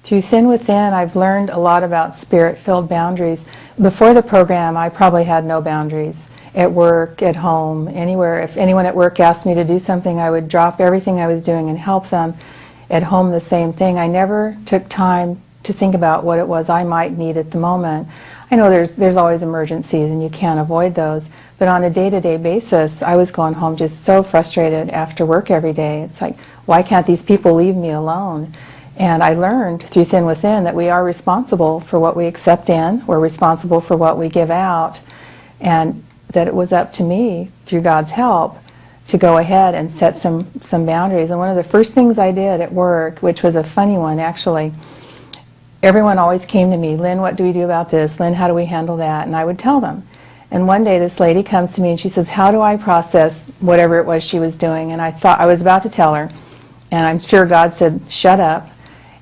Through Thin Within, I've learned a lot about spirit-filled boundaries. Before the program, I probably had no boundaries. At work, at home, anywhere. If anyone at work asked me to do something, I would drop everything I was doing and help them. At home, the same thing. I never took time to think about what it was I might need at the moment. I know there's always emergencies and you can't avoid those, but on a day-to-day basis, I was going home just so frustrated after work every day. It's like, why can't these people leave me alone? And I learned through Thin Within that we are responsible for what we accept in, we're responsible for what we give out, and that it was up to me, through God's help, to go ahead and set some boundaries. And one of the first things I did at work, which was a funny one actually, everyone always came to me, Lynn, what do we do about this? Lynn, how do we handle that? And I would tell them. And one day this lady comes to me and she says, how do I process whatever it was she was doing? And I thought I was about to tell her, and I'm sure God said, shut up.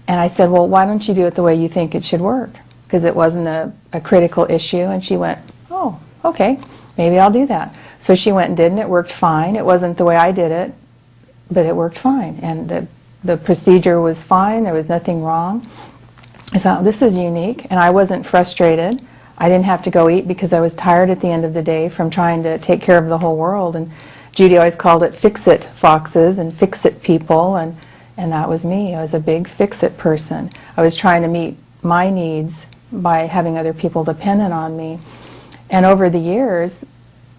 And I said, well, why don't you do it the way you think it should work? Because it wasn't a critical issue. And she went, oh, okay, maybe I'll do that. So she went and did, and it worked fine. It wasn't the way I did it, but it worked fine. And the procedure was fine. There was nothing wrong. I thought, this is unique. And I wasn't frustrated. I didn't have to go eat because I was tired at the end of the day from trying to take care of the whole world. And Judy always called it fix-it foxes and fix-it people. And that was me. I was a big fix-it person. I was trying to meet my needs by having other people dependent on me. And over the years,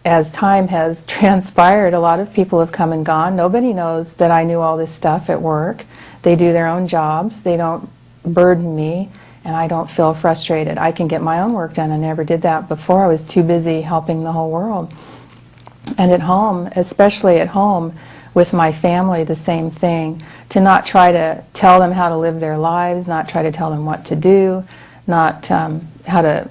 as time has transpired, a lot of people have come and gone. Nobody knows that I knew all this stuff at work. They do their own jobs. They don't burden me, and I don't feel frustrated. I can get my own work done. I never did that before. I was too busy helping the whole world. And at home, especially at home, with my family, the same thing. To not try to tell them how to live their lives, not try to tell them what to do, not how to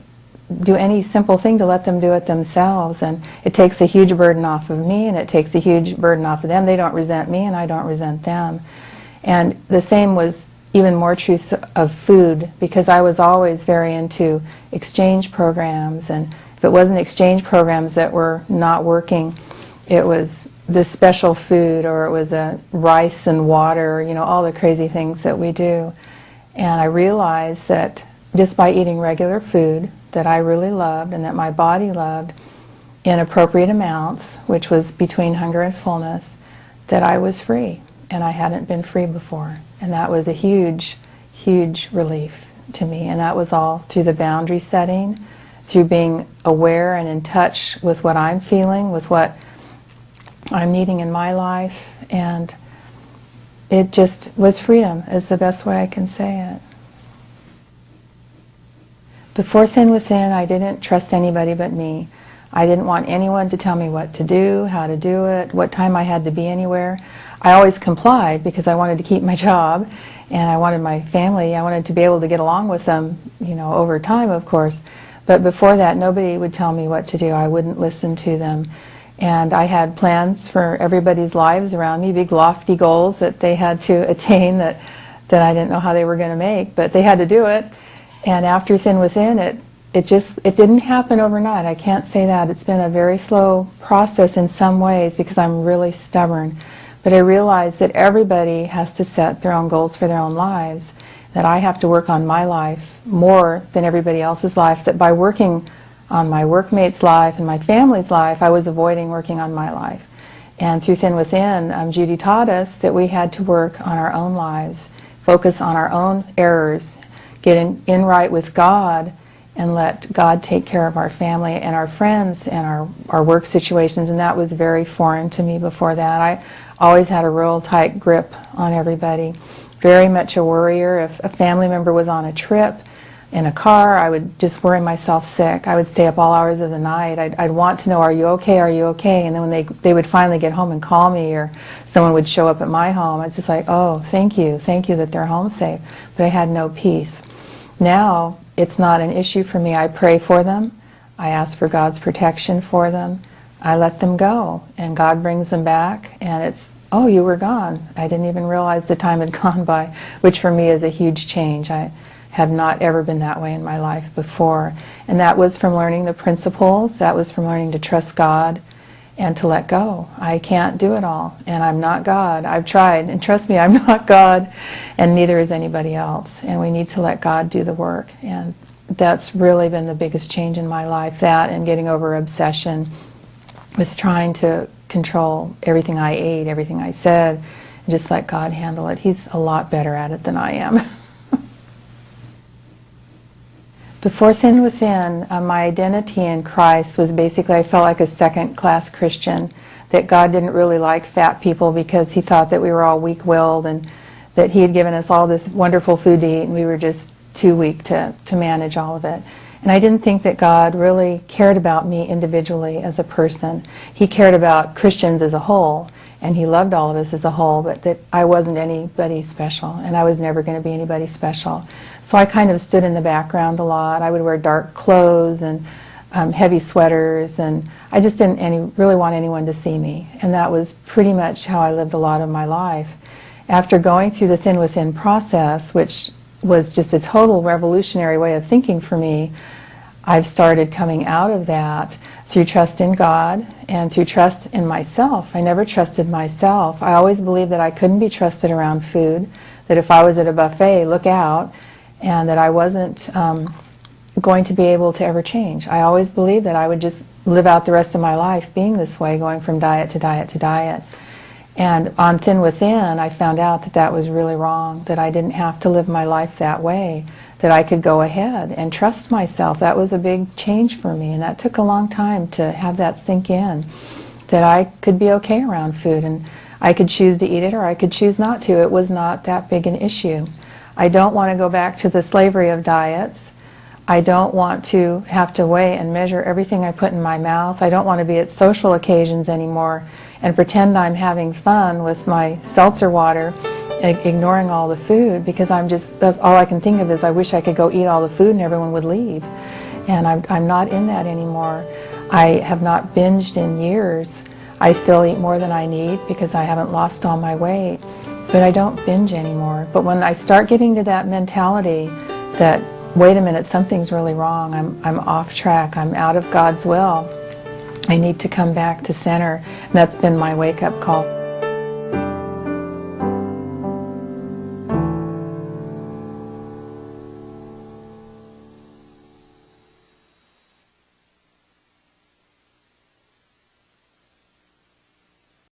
do any simple thing, to let them do it themselves. And it takes a huge burden off of me, and it takes a huge burden off of them. They don't resent me, and I don't resent them. And the same was even more true of food, because I was always very into exchange programs, and if it wasn't exchange programs that were not working, it was this special food, or it was a rice and water, you know, all the crazy things that we do. And I realized that just by eating regular food that I really loved and that my body loved in appropriate amounts, which was between hunger and fullness, that I was free. And I hadn't been free before. And that was a huge, huge relief to me. And that was all through the boundary setting, through being aware and in touch with what I'm feeling, with what I'm needing in my life. And it just was freedom, is the best way I can say it. Before Thin Within, I didn't trust anybody but me. I didn't want anyone to tell me what to do, how to do it, what time I had to be anywhere. I always complied because I wanted to keep my job, and I wanted my family, I wanted to be able to get along with them, you know, over time, of course. But before that, nobody would tell me what to do. I wouldn't listen to them. And I had plans for everybody's lives around me, big lofty goals that they had to attain that I didn't know how they were going to make, but they had to do it. And after Thin Within, it didn't happen overnight. I can't say that. It's been a very slow process in some ways because I'm really stubborn. But I realized that everybody has to set their own goals for their own lives, that I have to work on my life more than everybody else's life, that by working on my workmate's life and my family's life, I was avoiding working on my life. And through Thin Within, Judy taught us that we had to work on our own lives, focus on our own errors, get in right with God, and let God take care of our family and our friends and our work situations. And that was very foreign to me before that. I always had a real tight grip on everybody. Very much a worrier. If a family member was on a trip in a car, I would just worry myself sick. I would stay up all hours of the night. I'd want to know, are you okay, are you okay? And then when they would finally get home and call me, or someone would show up at my home, it's just like, oh, thank you that they're home safe. But I had no peace. Now, it's not an issue for me. I pray for them. I ask for God's protection for them. I let them go, and God brings them back, and it's, oh, you were gone. I didn't even realize the time had gone by, which for me is a huge change. I have not ever been that way in my life before. And that was from learning the principles. That was from learning to trust God and to let go. I can't do it all, and I'm not God. I've tried, and trust me, I'm not God, and neither is anybody else. And we need to let God do the work. And that's really been the biggest change in my life, that and getting over obsession with trying to control everything I ate, everything I said, and just let God handle it. He's a lot better at it than I am. Before Thin Within, my identity in Christ was basically, I felt like a second-class Christian, that God didn't really like fat people because he thought that we were all weak-willed and that he had given us all this wonderful food to eat and we were just too weak to manage all of it. And I didn't think that God really cared about me individually as a person. He cared about Christians as a whole, and he loved all of us as a whole, but that I wasn't anybody special, and I was never going to be anybody special. So I kind of stood in the background a lot. I would wear dark clothes and heavy sweaters, and I just didn't really want anyone to see me. And that was pretty much how I lived a lot of my life. After going through the Thin Within process, which was just a total revolutionary way of thinking for me, I've started coming out of that through trust in God and through trust in myself. I never trusted myself. I always believed that I couldn't be trusted around food, that if I was at a buffet, look out, and that I wasn't going to be able to ever change. I always believed that I would just live out the rest of my life being this way, going from diet to diet to diet. And on Thin Within, I found out that that was really wrong, that I didn't have to live my life that way, that I could go ahead and trust myself. That was a big change for me, and that took a long time to have that sink in, that I could be okay around food, and I could choose to eat it or I could choose not to. It was not that big an issue. I don't want to go back to the slavery of diets. I don't want to have to weigh and measure everything I put in my mouth. I don't want to be at social occasions anymore and pretend I'm having fun with my seltzer water, ignoring all the food, because that's all I can think of is I wish I could go eat all the food and everyone would leave. And I'm not in that anymore. I have not binged in years. I still eat more than I need because I haven't lost all my weight, but I don't binge anymore. But when I start getting to that mentality that, wait a minute, something's really wrong, I'm off track, I'm out of God's will, I need to come back to center. And that's been my wake-up call.